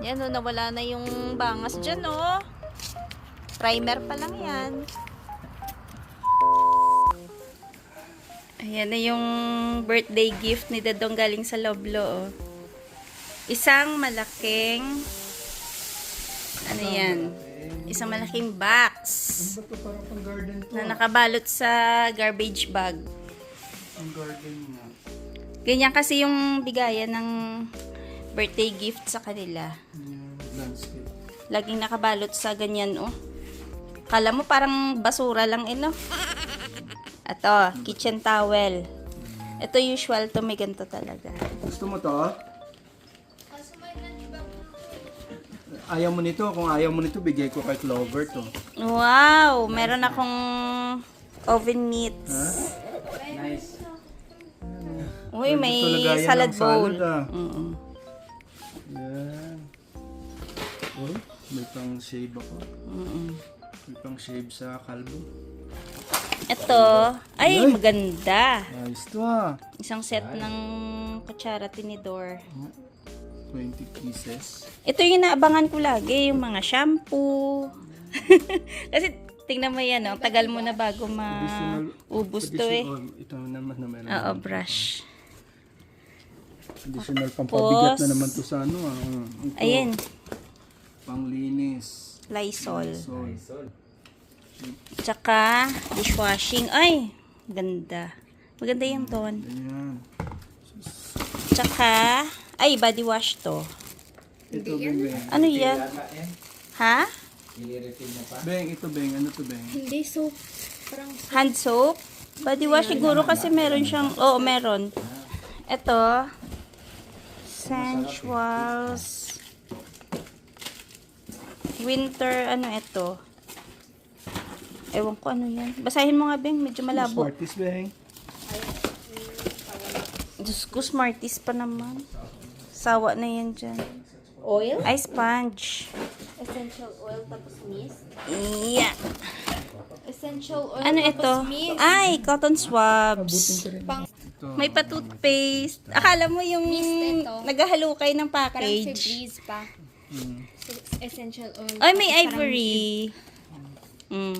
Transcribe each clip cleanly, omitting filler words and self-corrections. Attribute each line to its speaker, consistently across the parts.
Speaker 1: Yan o, nawala na yung bangas dyan o. Primer pa lang yan. Ayan na yung birthday gift ni Dadong galing sa Loblo o. Isang malaking ano yan? Isang malaking box
Speaker 2: Ano ba ito? Parang pang garden to.
Speaker 1: na nakabalot sa garbage bag.
Speaker 2: Pang garden nga.
Speaker 1: Ganyan kasi yung bigayan ng birthday gift sa kanila.
Speaker 2: Yan, landscape.
Speaker 1: Laging nakabalot sa ganyan, oh. Kala mo parang basura lang, no? Ato, kitchen towel. Ito usual to, may ganito talaga.
Speaker 2: Gusto mo to? Ayaw mo nito? Kung ayaw mo nito, bigay ko kay Clover to.
Speaker 1: Wow! Meron akong oven mitts.
Speaker 2: Ha? Nice.
Speaker 1: Uy, may
Speaker 2: Ito lagayan
Speaker 1: salad
Speaker 2: ng
Speaker 1: bowl.
Speaker 2: salad, ah.
Speaker 1: Mm-mm.
Speaker 2: Yan. Uy, may pang shave ako.
Speaker 1: Mm-mm.
Speaker 2: May pang shave sa kalbo.
Speaker 1: Ito, ay,
Speaker 2: Ay!
Speaker 1: maganda.
Speaker 2: Nice to ah.
Speaker 1: Isang set ng kutsara tinidor.
Speaker 2: 20 pieces.
Speaker 1: Ito yung inaabangan ko lagi, yung mga shampoo. Kasi tingnan mo yan, oh, tagal mo na bago maubos to eh.
Speaker 2: Additional, ito naman na meron.
Speaker 1: Oo, brush.
Speaker 2: Additional pampabigat na naman to sa ano ah. Ito,
Speaker 1: Ayan,
Speaker 2: panglinis.
Speaker 1: Lysol.
Speaker 2: So,
Speaker 1: Tsaka dishwashing. Ay, ganda. Maganda yung tone.
Speaker 2: ayan.
Speaker 1: Tsaka, ay, body wash to.
Speaker 2: Ito, Beng.
Speaker 1: Ano yan? Ha?
Speaker 2: Beng, ito, Beng. Ano to, Beng?
Speaker 3: Hindi soap. Parang
Speaker 1: Hand soap? Body wash siguro kasi meron siyang, oo, meron. Ito, Sensuals Winter, ano ito? Ewan ko ano yan. Basahin mo nga, Beng. Medyo malabo.
Speaker 2: Smarties, Beng.
Speaker 1: Diyos ko, Smarties pa naman. Sawa na yan dyan.
Speaker 3: oil.
Speaker 1: Ay, sponge.
Speaker 3: Essential oil tapos mist.
Speaker 1: Yeah.
Speaker 3: Essential oil
Speaker 1: Ano
Speaker 3: tapos
Speaker 1: ito?
Speaker 3: mist.
Speaker 1: Ay, cotton swabs.
Speaker 3: Pang
Speaker 2: Ito.
Speaker 1: May pa-toothpaste. Akala mo yung
Speaker 3: Mist ito.
Speaker 1: naghahalukay ng
Speaker 3: parang
Speaker 1: package.
Speaker 3: Febreze pa.
Speaker 2: Mm.
Speaker 3: So, essential oil.
Speaker 1: Ay, may
Speaker 3: Tapos parang
Speaker 1: ivory. Mm.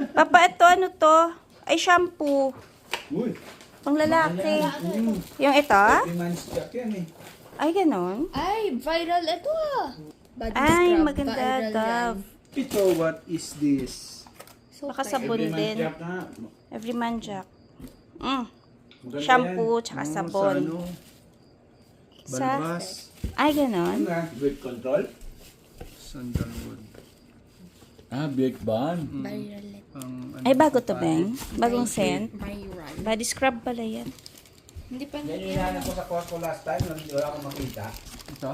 Speaker 1: Papa, ito ano to? Ay, shampoo.
Speaker 2: Uy,
Speaker 1: Pang lalaki. Yung ito?
Speaker 2: 3 months jack yan eh.
Speaker 1: Ay, ganon.
Speaker 3: Ay, viral ito ah. Body
Speaker 1: Ay,
Speaker 3: scrub,
Speaker 1: maganda.
Speaker 3: viral yan.
Speaker 1: Dove.
Speaker 2: Ito, what is this?
Speaker 3: So,
Speaker 1: Baka sabon din.
Speaker 2: na.
Speaker 1: Every man jack. Mm. Shampoo, tsaka sabon.
Speaker 2: Sa balbas.
Speaker 1: Ay, ganon.
Speaker 4: Weight control?
Speaker 2: Sandalwood.
Speaker 4: Ah, Big Bang.
Speaker 3: Viral ito.
Speaker 2: Ano,
Speaker 1: Ay, bago to, Beng. Bagong scent.
Speaker 3: Viral.
Speaker 1: Body scrub pala yan.
Speaker 3: Hindi pa
Speaker 4: Yan yung hinahanap ko sa Costco last time, nung hindi wala akong makita.
Speaker 2: Ito?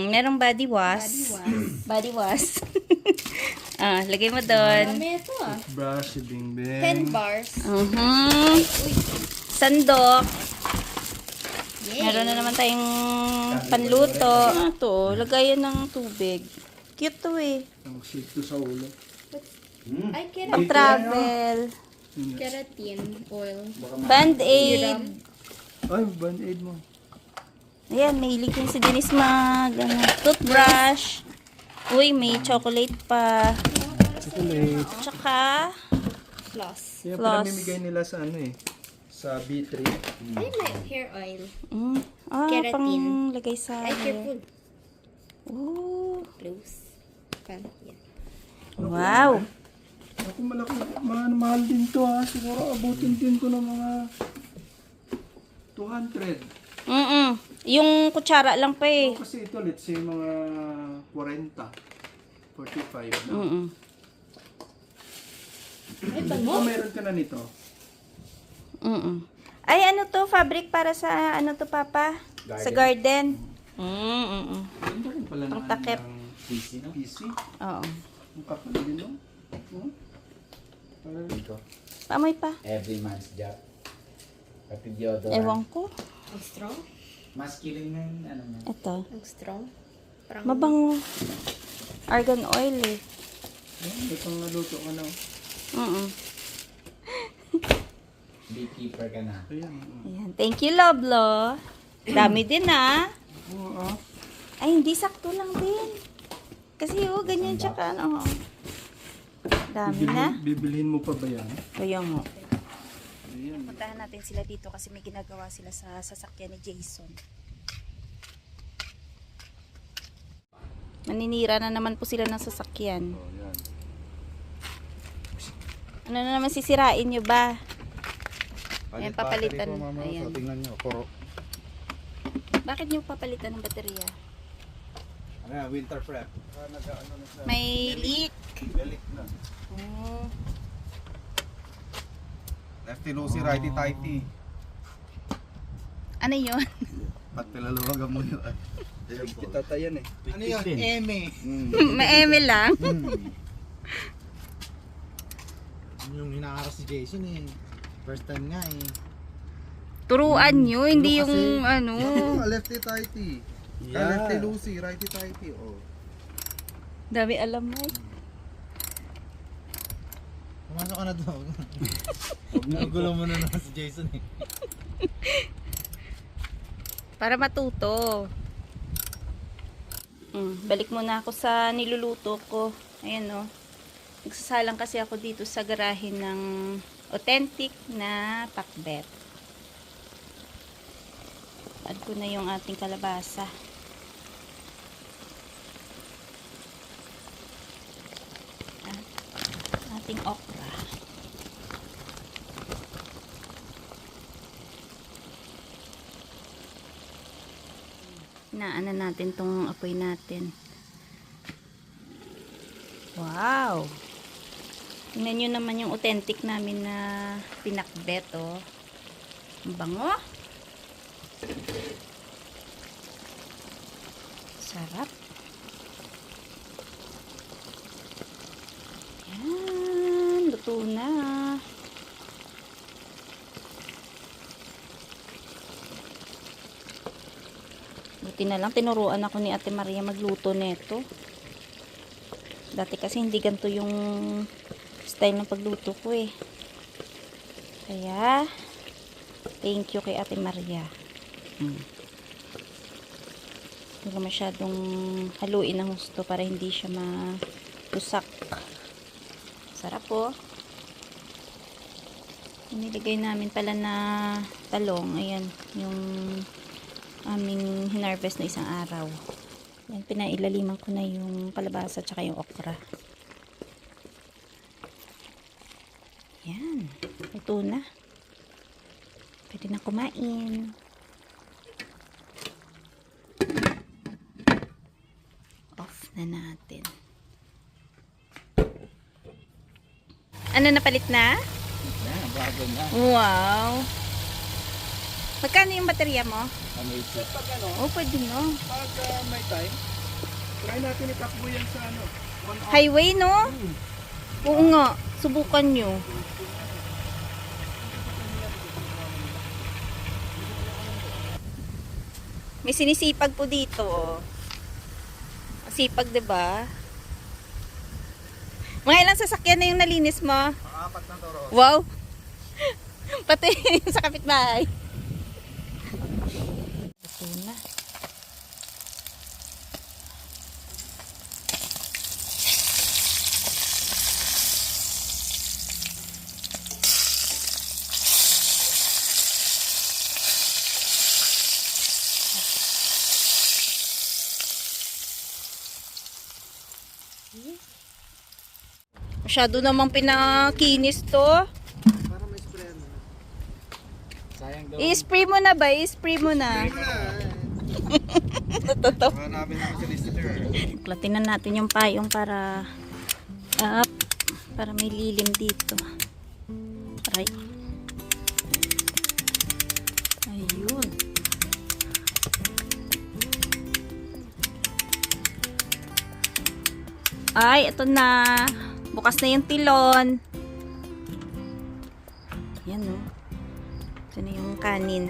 Speaker 1: Merong body wash. Body wash. Ah, lagay mo doon.
Speaker 3: Dami ito ah.
Speaker 2: Brush, bing
Speaker 3: 10
Speaker 2: bing.
Speaker 3: bars.
Speaker 1: Mhm. Sandok.
Speaker 3: Yay.
Speaker 1: Meron na naman tayong panluto. Ito, lagayan ng tubig. Cute to eh.
Speaker 2: Ang shake to sa ulo.
Speaker 3: Ay,
Speaker 1: Pang travel.
Speaker 2: Yun nga.
Speaker 3: keratin oil.
Speaker 1: Band-aid.
Speaker 2: Ay, band-aid mo.
Speaker 1: Ayan, may hilig yun si Denise mag, ano, toothbrush. Uy, may chocolate pa.
Speaker 2: Chocolate.
Speaker 1: Tsaka,
Speaker 3: Floss.
Speaker 2: Yan
Speaker 1: Floss.
Speaker 2: pinamimigay nila sa ano eh. Sa B3.
Speaker 3: Ay, may hair oil.
Speaker 1: pang
Speaker 3: Keratin.
Speaker 1: lagay sa
Speaker 3: Ay, careful.
Speaker 1: Ooh.
Speaker 3: Close. Pan. Yan.
Speaker 1: Wow.
Speaker 2: Ako malaki, mahal din to ha. Siguro abutin din to ng mga 200.
Speaker 1: Yung kutsara lang pa eh.
Speaker 2: Kasi ito, let's say mga 40. 45 na.
Speaker 3: Ay,
Speaker 2: Kung meron ka na nito,
Speaker 1: Ay, ano to? Fabric para sa, ano to, Papa? Sa garden.
Speaker 2: ganda rin pala
Speaker 1: Pang
Speaker 2: ng
Speaker 1: takip.
Speaker 2: ng
Speaker 4: PC, no?
Speaker 2: PC.
Speaker 1: Oo.
Speaker 2: Ang kapal din no? Para
Speaker 4: Dito.
Speaker 1: Pamoy pa.
Speaker 4: Every month's job. Pati deodorant.
Speaker 1: Ewan ko.
Speaker 3: Ang strong?
Speaker 4: Masculine na yung ano niya.
Speaker 1: Ito.
Speaker 3: Ang strong? Parang
Speaker 1: Mabango. Argan oil eh.
Speaker 2: may pang luto ka na.
Speaker 4: beekeeper ka na.
Speaker 2: Ayan.
Speaker 1: Ayan. Thank you, Loblo. Dami din, ah.
Speaker 2: Oo, ah.
Speaker 1: Ay, hindi sakto lang din. Kasi, ganyan tsaka, ano. Dami na.
Speaker 2: Bibilhin mo pa ba yan?
Speaker 1: Kaya mo.
Speaker 2: Ayan.
Speaker 1: Puntahan natin sila dito kasi may ginagawa sila sa sasakyan ni Jason. Maninira na naman po sila ng sasakyan.
Speaker 2: Oh, yan.
Speaker 1: Ano na naman sisirain nyo ba? Ayan,
Speaker 5: Palit
Speaker 1: papalitan.
Speaker 5: battery po, mama.
Speaker 1: Ayan.
Speaker 5: So, tingnan nyo. Kuro.
Speaker 1: Bakit nyo papalitan ng baterya?
Speaker 5: Ano yan? Winter prep. Nag-ano na siya.
Speaker 1: May leak.
Speaker 5: Balik na.
Speaker 1: Oh.
Speaker 5: Lefty loosey, righty tighty.
Speaker 1: Ano yun?
Speaker 5: Pag pilaluwagan mo yun. Ayan po.
Speaker 2: Itatayan eh.
Speaker 5: Ano yun? Eme.
Speaker 1: Maeme lang.
Speaker 6: Yung hinaharas si Jason eh. First time nga eh.
Speaker 1: Turuan nyo, hindi
Speaker 6: Pero
Speaker 1: yung
Speaker 6: kasi-
Speaker 1: ano.
Speaker 5: Lefty tighty.
Speaker 2: Yeah.
Speaker 5: Lefty loosey, righty tighty. Oh.
Speaker 1: Dami alam mo.
Speaker 6: Pumasok ka na doon. Nagulo mo na naman si Jason eh.
Speaker 1: Para matuto. Balik muna ako sa niluluto ko. Ayan o. Nagsasalang kasi ako dito sa garahe ng authentic na pakbet. Add ko na yung ating kalabasa. At ating okra. Inaanan natin tong apoy natin. Wow! Tingnan nyo naman yung authentic namin na pinakbet, oh. Ang bango. Sarap. Yan. Luto na. Buti na lang, tinuruan ako ni Ate Maria magluto neto. Dati kasi hindi ganito yung style ng pagluto ko eh. Kaya, thank you kay Ate Maria. Hindi ko masyadong haluin ng gusto para hindi siya malusak. Sarap po. Niligay namin pala na talong. Ayan, yung aming hinarvest na isang araw. Yan, pinailaliman ko na yung kalabasa at saka yung okra. Yan. Ito na. Pwede na kumain. Off na natin. Ano, napalit na?
Speaker 4: Yan, bago na.
Speaker 1: Wow. Magkano yung baterya mo?
Speaker 4: Ano ito?
Speaker 2: Pag ano,
Speaker 1: Oh, pwede no.
Speaker 2: pag may time, try natin itakbo yan sa ano. 1 hour.
Speaker 1: Highway, no? Oo nga. Subukan nyo. May sinisipag po dito, oh. Sipag, 'di ba? Mga ilang sasakyan na yung nalinis mo?
Speaker 5: Apat na toro.
Speaker 1: Wow! Pati yung sa kapitbahay. Ito na. Masyado namang pinakinis to.
Speaker 6: Para may spray ano.
Speaker 4: Sayang daw.
Speaker 1: I-spray mo na ba? I-spray mo na. Totoo.
Speaker 5: Mga namin ng solicitor.
Speaker 1: Klatinan natin yung payong para up, para may lilim dito. Aray. Ayun. Ay, ito na. Bukas na yung tilon. Yan, no. Ito na yung kanin.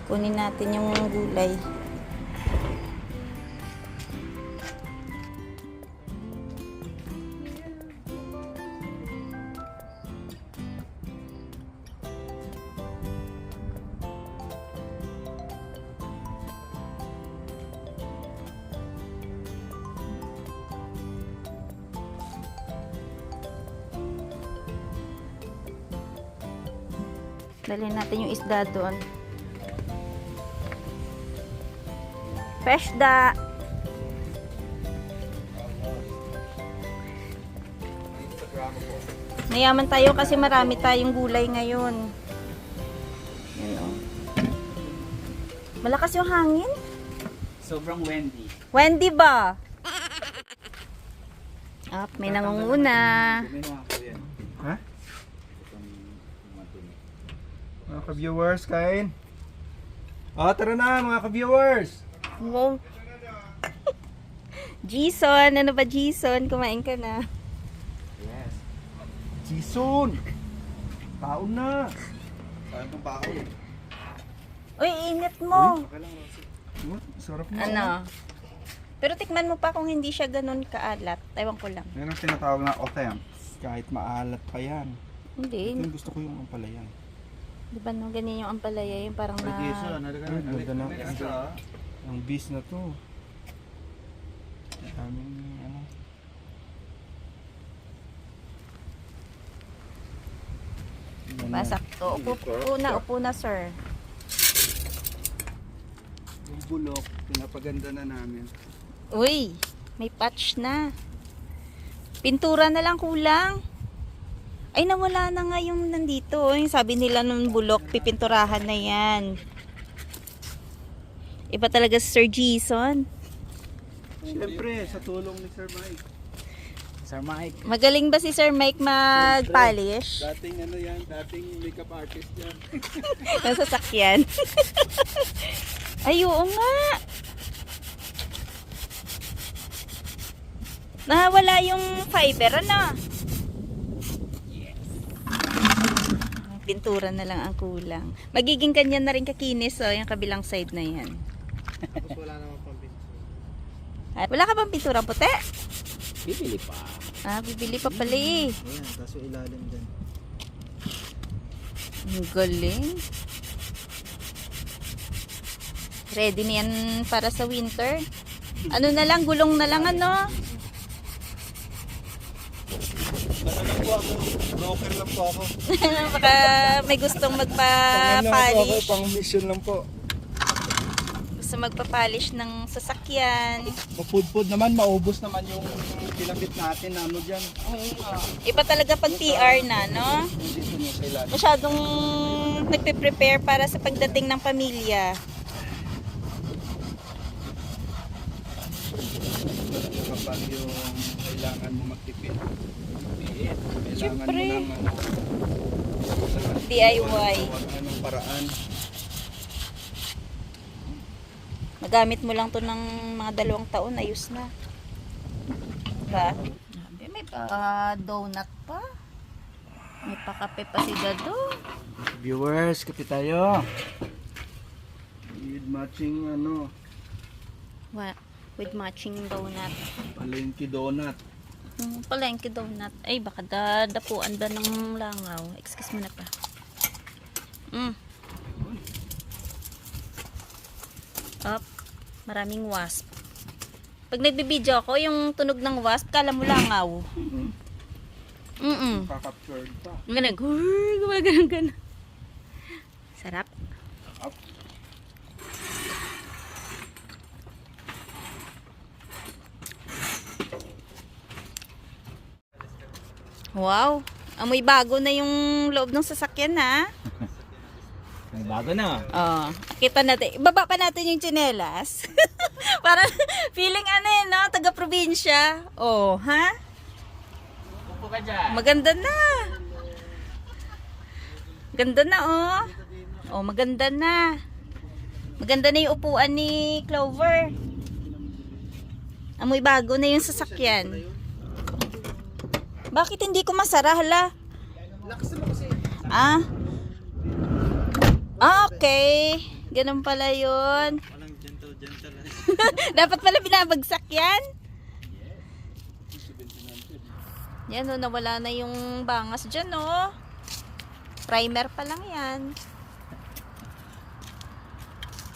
Speaker 1: Kunin natin yung gulay. Dalhin natin yung isda doon. Fresh da. Mayaman tayo kasi marami tayong gulay ngayon. Yan o. Malakas yung hangin.
Speaker 4: Sobrang windy.
Speaker 1: Wendy ba? Up, may nangunguna.
Speaker 4: Kumain mo ako yan.
Speaker 2: Ha?
Speaker 4: Itong matuni.
Speaker 2: Mga ka-viewers, kain. Tara na mga ka-viewers.
Speaker 1: Wow. Jason, ano ba Jason? Kumain ka na.
Speaker 4: Yes.
Speaker 2: Jason! Taon na.
Speaker 5: Sayang kong baon.
Speaker 1: Uy, init mo.
Speaker 2: Sarap na.
Speaker 1: Ano? Pero tikman mo pa kung hindi siya ganun kaalat. Ewan ko lang.
Speaker 5: Yan ang tinatawag na offense. Kahit maalat pa yan.
Speaker 1: Hindi.
Speaker 5: Ito yung gusto ko yung ampalayan.
Speaker 1: Di ba no? Ganyan yung ampalaya. Yung parang na...
Speaker 2: Ay, ganda na. Ang beast na to. Daming ano.
Speaker 1: Pasakto. Upo na, sir.
Speaker 5: Yung bulok, pinapaganda na namin.
Speaker 1: Uy, may patch na. Pintura na lang kulang. Ay, nawala na nga yung nandito. Yung sabi nila nung bulok, pipinturahan na yan. Iba talaga si Sir Jason.
Speaker 5: Siyempre, sa tulong ni Sir Mike.
Speaker 4: Sir Mike.
Speaker 1: Magaling ba si Sir Mike mag-polish?
Speaker 5: Dating ano yan, dating makeup artist yan.
Speaker 1: Nasa sakyan. Ay, oo nga. Nawala yung fiber, ano? Pintura na lang ang kulang. Magiging kanya na rin kakinis, oh, yung kabilang side na yan.
Speaker 6: Tapos wala naman pang pintura.
Speaker 1: At wala ka bang pinturang puti?
Speaker 4: Bibili pa.
Speaker 1: Ah, bibili pa pala eh.
Speaker 6: Ayan, kaso ilalim din.
Speaker 1: Ang galing. Ready na yan para sa winter. Ano na lang, gulong na lang ano.
Speaker 5: Broker lang po ako.
Speaker 1: Baka may gustong magpa-polish.
Speaker 5: Pang mission lang po.
Speaker 1: Gusto magpa-polish ng sasakyan.
Speaker 5: Mapudpud naman, maubos naman yung pinakit natin na ano dyan.
Speaker 1: Iba talaga pag PR na, no?
Speaker 5: Dito nyo sa ilalim.
Speaker 1: Masyadong nagpe-prepare para sa pagdating ng pamilya.
Speaker 5: Kapag yung kailangan mo magtipid. Kailangan
Speaker 1: Siyempre.
Speaker 5: mo ng ano,
Speaker 1: DIY.
Speaker 5: anong paraan.
Speaker 1: Magamit mo lang to ng mga 2 taon, ayos na. Diba? May pa-donut pa. May pa-kape pa si Dado.
Speaker 2: Viewers, kape tayo. With matching ano,
Speaker 1: With matching donut.
Speaker 5: palengke donut.
Speaker 1: Palengke donut. Ay, baka dapuan da ng langaw. Excuse mo na pa. Up. Maraming wasp. Pag nagbibideo ako, yung tunog ng wasp, kala mo langaw.
Speaker 5: Kakaptured pa.
Speaker 1: Gumagano. Sarap. Wow. Amoy bago na yung loob ng sasakyan, ha?
Speaker 4: May bago na.
Speaker 1: Oh, kita natin. Baba pa natin yung tsinelas. Para feeling ano eh, no? Taga-probinsya. Oh, ha?
Speaker 4: Upo ka dyan.
Speaker 1: Maganda na. Ganda na, oh. Oh, maganda na. Maganda na yung upuan ni Clover. Amoy bago na yung sasakyan. Bakit hindi ko masara, hala? Ah? Okay. Ganun pala yun.
Speaker 6: Walang gentle.
Speaker 1: Dapat pala binabagsak yan. Yan, oh, nawala na yung bangas dyan, oh. Primer pa lang yan.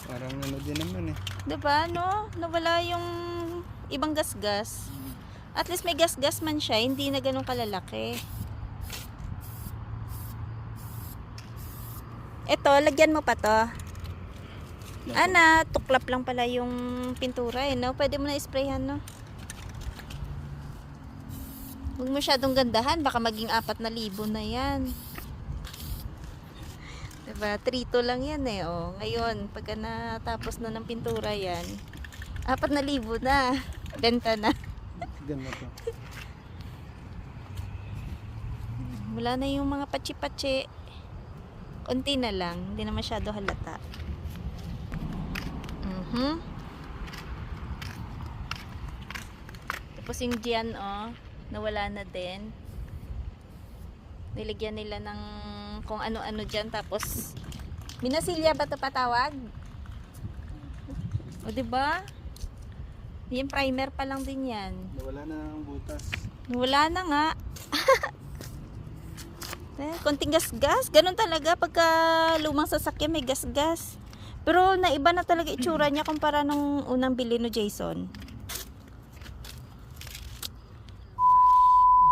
Speaker 5: Parang ano din naman eh.
Speaker 1: Diba, no? Nawala yung ibang gasgas. At least may gasgas man siya, hindi na ganun kalalaki. Ito, lagyan mo pa to. Ana, tuklap lang pala yung pintura eh, no? Pwede mo na isprayhan, no? Huwag masyadong gandahan, baka maging 4,000 na yan. Diba? 3 lang yan eh, oh. Ngayon, pagka natapos na ng pintura yan, 4,000 na. Benta na.
Speaker 2: Tignan mo to.
Speaker 1: Wala na yung mga patsi-patsi. Konti na lang, hindi na masyado halata. Tapos yung diyan, oh, nawala na din. Nilagyan nila ng kung ano-ano dyan. Tapos, minasilya ba ito patawag? O, diba? Yung primer pa lang din yan.
Speaker 2: Nawala na ng butas.
Speaker 1: Wala na nga. Konting gas-gas. Ganun talaga pagka lumang sasakyan may gas-gas. Pero naiba na talaga itsura niya kumpara nung unang bili no Jason.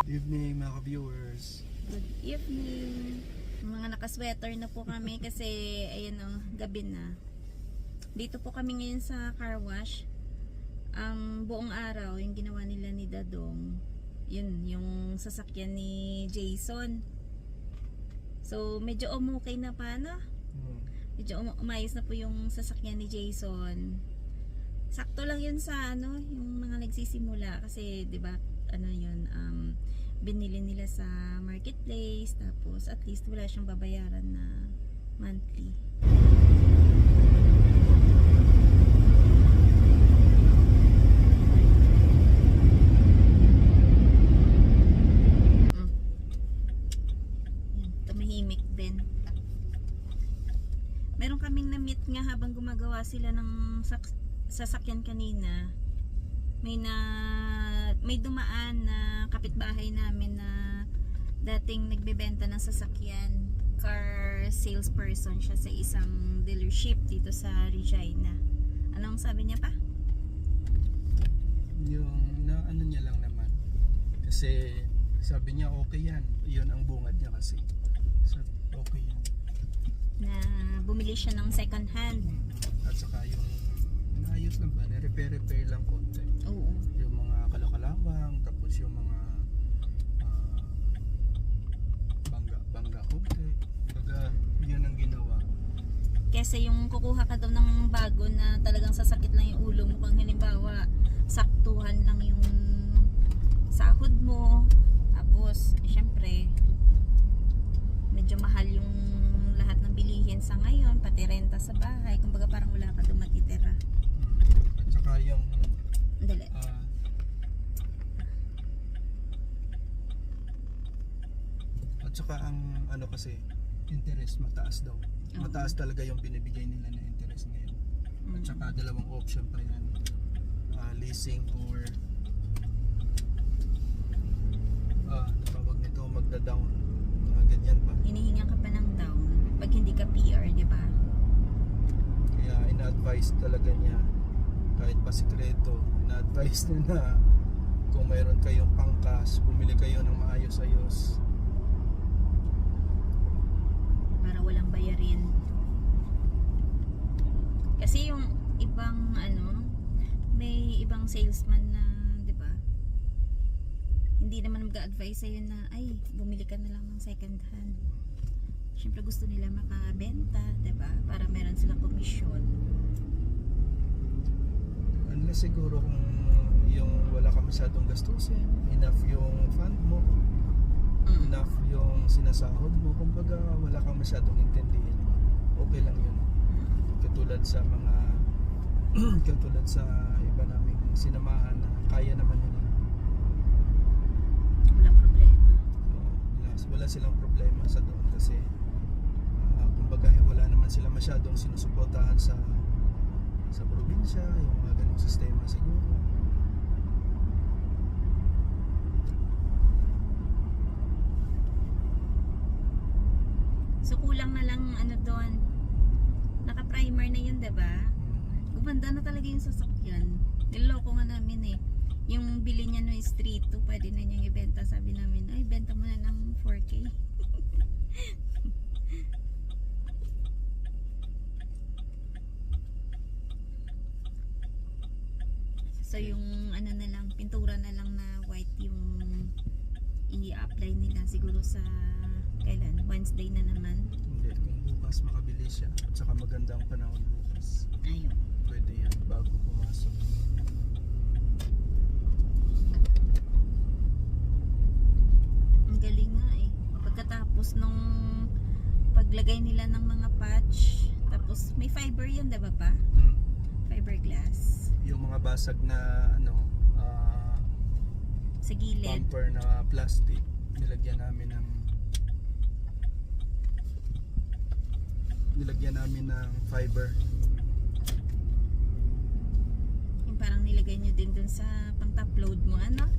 Speaker 2: Good evening mga ka-viewers.
Speaker 1: Good evening. Mga nakasweater na po kami kasi ayan o, gabi na. Dito po kami ngayon sa car wash. Ang buong araw yung ginawa nila ni Dadong, yun yung sasakyan ni Jason. So medyo okay na pa, no? Medyo umayos na po yung sasakyan ni Jason. Sakto lang yun sa ano, yung mga nagsisimula kasi 'di ba, ano yun, binili nila sa marketplace, tapos at least wala siyang babayaran na monthly. Yan, tumahimik din. Meron kaming na-meet nga habang gumagawa sila ng sasakyan kanina. May dumaan na kapitbahay namin na dating nagbebenta ng sasakyan. Car salesperson siya sa isang dealership dito sa Regina. Anong sabi niya pa?
Speaker 2: Yung na ano niya lang naman. Kasi sabi niya okay yan. Yun ang bungad niya kasi. So, okay yan.
Speaker 1: Na bumili siya ng second hand.
Speaker 2: At saka yung naayos lang ba? Na-repair lang konti.
Speaker 1: Oo.
Speaker 2: Yung mga kalakalawang, tapos yung mga bangga konti. Baga, yun ang ginawa.
Speaker 1: Kesa yung kukuha ka daw ng bago na talagang sasakit lang yung ulo mo. Kung halimbawa, saktuhan lang yung sahod mo. Tapos, syempre, medyo mahal yung lahat ng bilihin sa ngayon, pati renta sa bahay. Kumbaga parang wala ka doon matitira.
Speaker 2: At saka yung
Speaker 1: Dali.
Speaker 2: at saka ang ano kasi interest mataas daw. Mataas talaga yung binibigay nila na interest ngayon. At saka dalawang option pa yan. Leasing or tawag nito magda-down. Mga ganyan pa.
Speaker 1: Hinihingan ka pa ng down pag hindi ka PR, di ba?
Speaker 2: Kaya ina-advise talaga niya kahit pa sikreto, ina-advise niya na kung mayroon kayong pangkas, bumili kayo ng maayos-ayos.
Speaker 1: Para walang bayarin. Kasi yung ibang ano, may ibang salesman na, 'di ba? Hindi naman mag-a-advise sa'yo na ay, bumili ka na lang ng second hand. Siyempre gusto nila makabenta, 'di ba? Para meron silang komisyon.
Speaker 2: Unless siguro kung yung wala ka masyadong gastusin, enough yung fund mo, enough yung sinasahod mo, kumbaga wala kang masyadong intindihin, okay lang yun. Katulad sa mga katulad sa iba naming sinamahan na kaya naman nila.
Speaker 1: Walang problema.
Speaker 2: Wala silang problema sa doon kasi kumbaga wala naman sila masyadong sinusuportahan sa probinsya, yung mga ganong sistema siguro.
Speaker 1: So kulang na lang ano doon. Naka-primer na yun, 'di ba? Gumanda na talaga yung sasakyan. Niloloko nga namin eh. Yung bili niya no is 3.2, pwede na niyang ibenta. Sabi namin, ay benta mo na ng 4K. So yung ano na lang, pintura na lang na white yung i-apply nila siguro sa kailan? Wednesday na naman.
Speaker 2: Hindi, kung bukas makabili siya at saka magandang panahon bukas.
Speaker 1: Ayun.
Speaker 2: Pwede yan bago pumasok.
Speaker 1: Ang galing nga eh. Pagkatapos nung paglagay nila ng mga patch, tapos may fiber yan, diba pa? Fiberglass.
Speaker 2: Yung mga basag na ano,
Speaker 1: Sa gilid.
Speaker 2: bumper na plastic, nilagyan namin ng fiber.
Speaker 1: Yung parang nilagay nyo din dun sa pang top load mo, ano?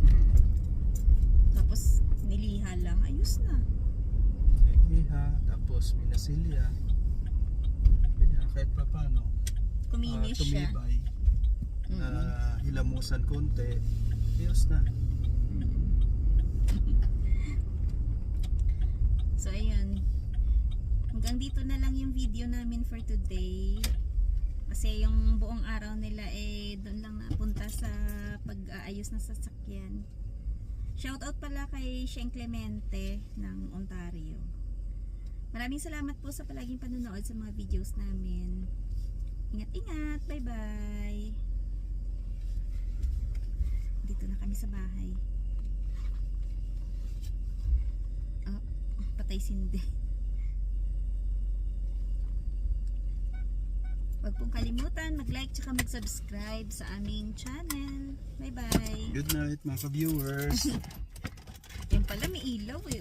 Speaker 1: Tapos niliha lang, ayos na.
Speaker 2: Iha, tapos minasilya. Kaya kahit pa paano,
Speaker 1: Kuminis siya.
Speaker 2: tumibay, na hilamusan konti, ayos na.
Speaker 1: So ayun, hanggang dito na lang yung video namin for today. Kasi yung buong araw nila doon lang napunta sa pag-aayos ng sasakyan. Shoutout pala kay Sheng Clemente ng Ontario. Maraming salamat po sa palaging panonood sa mga videos namin. Ingat-ingat, bye-bye. Dito na kami sa bahay. Patay sindi. Huwag pong kalimutan mag-like tsaka mag-subscribe sa aming channel. Bye bye.
Speaker 2: Good night mga ka-viewers.
Speaker 1: Yan pala may ilaw eh.